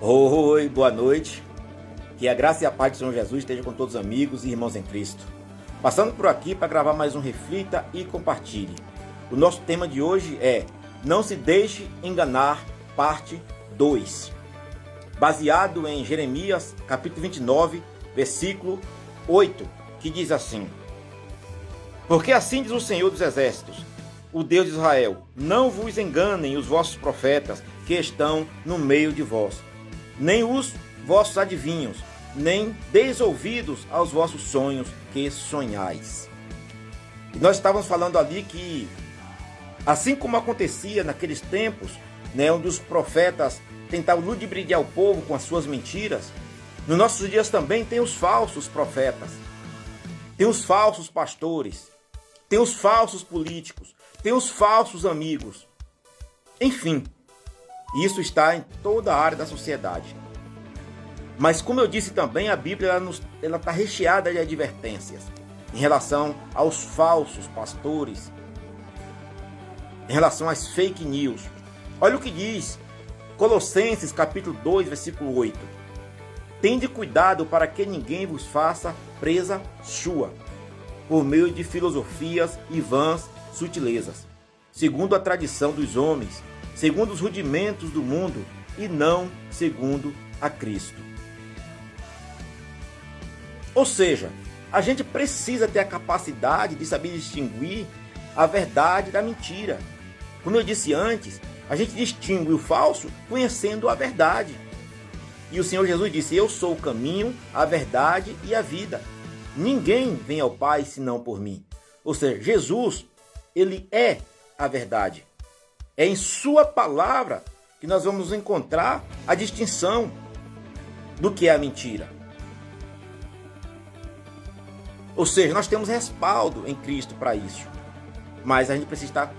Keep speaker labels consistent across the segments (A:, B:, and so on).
A: Oi, boa noite. Que a graça e a paz do Senhor Jesus esteja com todos os amigos e irmãos em Cristo. Passando por aqui para gravar mais um Reflita e Compartilhe. O nosso tema de hoje é Não se deixe enganar, parte 2. Baseado em Jeremias, capítulo 29, versículo 8, que diz assim: Porque assim diz o Senhor dos Exércitos, o Deus de Israel, não vos enganem os vossos profetas que estão no meio de vós, nem os vossos adivinhos, nem deis ouvidos aos vossos sonhos que sonhais. E nós estávamos falando ali que, assim como acontecia naqueles tempos, onde os profetas tentavam ludibriar o povo com as suas mentiras, nos nossos dias também tem os falsos profetas, tem os falsos pastores, tem os falsos políticos, tem os falsos amigos. Enfim, isso está em toda a área da sociedade. Mas como eu disse também, a Bíblia ela está recheada de advertências em relação aos falsos pastores, em relação às fake news. Olha o que diz Colossenses capítulo 2, versículo 8. Tende cuidado para que ninguém vos faça presa sua, por meio de filosofias e vãs sutilezas, segundo a tradição dos homens, segundo os rudimentos do mundo, e não segundo a Cristo. Ou seja, a gente precisa ter a capacidade de saber distinguir a verdade da mentira. Como eu disse antes, a gente distingue o falso conhecendo a verdade. E o Senhor Jesus disse: Eu sou o caminho, a verdade e a vida. Ninguém vem ao Pai senão por mim. Ou seja, Jesus, ele é a verdade. É em sua palavra que nós vamos encontrar a distinção do que é a mentira. Ou seja, nós temos respaldo em Cristo para isso. Mas a gente precisa estar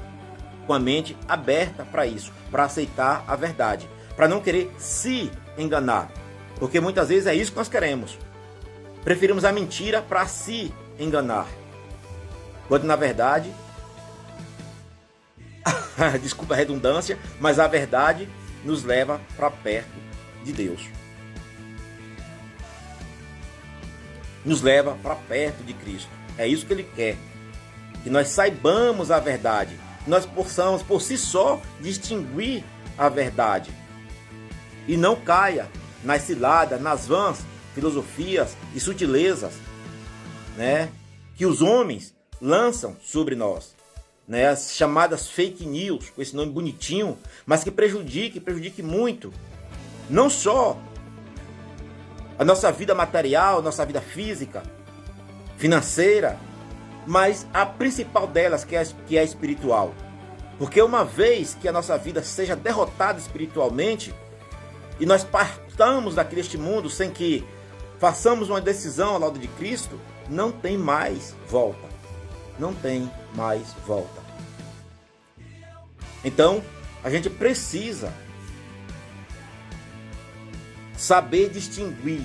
A: com a mente aberta para isso, para aceitar a verdade, para não querer se enganar. Porque muitas vezes é isso que nós queremos. Preferimos a mentira para se enganar. Quando na verdade, desculpa a redundância, mas a verdade nos leva para perto de Deus. Nos leva para perto de Cristo. É isso que Ele quer. Que nós saibamos a verdade. Que nós possamos, por si só, distinguir a verdade. E não caia nas ciladas, nas vãs filosofias e sutilezas, que os homens lançam sobre nós. As chamadas fake news, com esse nome bonitinho, mas que prejudique muito. Não só a nossa vida material, a nossa vida física, financeira, mas a principal delas, que é a espiritual. Porque uma vez que a nossa vida seja derrotada espiritualmente, e nós partamos deste mundo sem que façamos uma decisão ao lado de Cristo, não tem mais volta. Não tem mais volta. Então, a gente precisa saber distinguir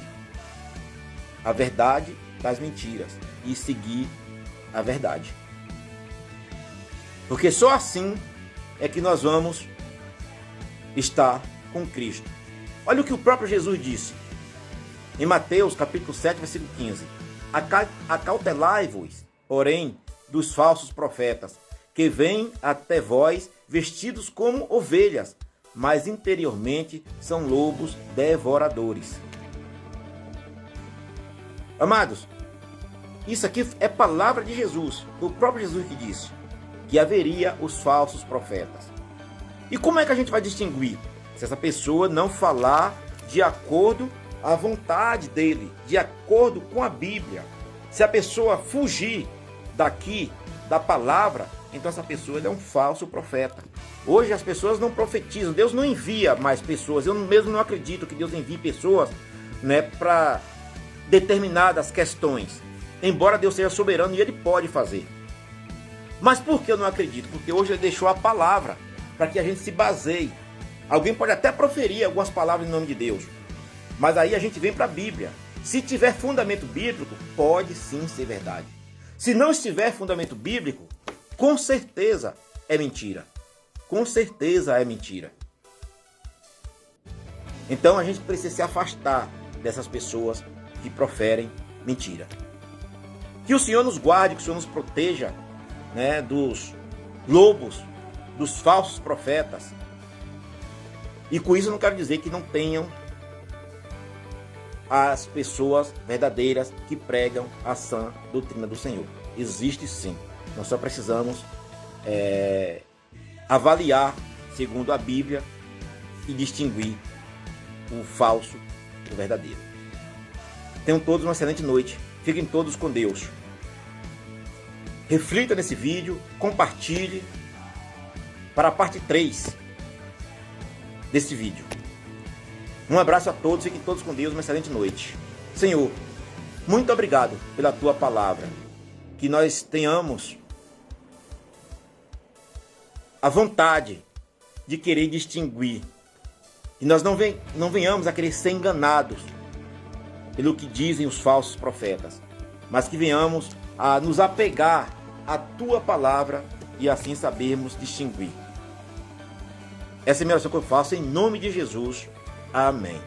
A: a verdade das mentiras e seguir a verdade. Porque só assim é que nós vamos estar com Cristo. Olha o que o próprio Jesus disse em Mateus capítulo 7, versículo 15. Acautelai-vos, porém, dos falsos profetas, que vêm até vós vestidos como ovelhas, mas interiormente são lobos devoradores. Amados, isso aqui é palavra de Jesus, o próprio Jesus que disse que haveria os falsos profetas. E como é que a gente vai distinguir? Se essa pessoa não falar de acordo à vontade dele, de acordo com a Bíblia. Se a pessoa fugir daqui da palavra, então essa pessoa é um falso profeta. Hoje as pessoas não profetizam, Deus não envia mais pessoas. Eu mesmo não acredito que Deus envie pessoas para determinadas questões. Embora Deus seja soberano e Ele pode fazer. Mas por que eu não acredito? Porque hoje Ele deixou a palavra para que a gente se baseie. Alguém pode até proferir algumas palavras em nome de Deus, mas aí a gente vem para a Bíblia. Se tiver fundamento bíblico, pode sim ser verdade. Se não estiver fundamento bíblico, com certeza é mentira. Com certeza é mentira. Então a gente precisa se afastar dessas pessoas que proferem mentira. Que o Senhor nos guarde, que o Senhor nos proteja, né, dos lobos, dos falsos profetas. E com isso eu não quero dizer que não tenham as pessoas verdadeiras que pregam a sã doutrina do Senhor. Existe sim. Nós só precisamos avaliar segundo a Bíblia e distinguir o falso do verdadeiro. Tenham todos uma excelente noite. Fiquem todos com Deus. Reflita nesse vídeo, compartilhe para a parte 3 desse vídeo. Um abraço a todos, fiquem todos com Deus, uma excelente noite. Senhor, muito obrigado pela Tua palavra, que nós tenhamos a vontade de querer distinguir, e nós não venhamos a querer ser enganados pelo que dizem os falsos profetas, mas que venhamos a nos apegar à Tua palavra e assim sabermos distinguir. Essa é a minha oração que eu faço em nome de Jesus. Amém.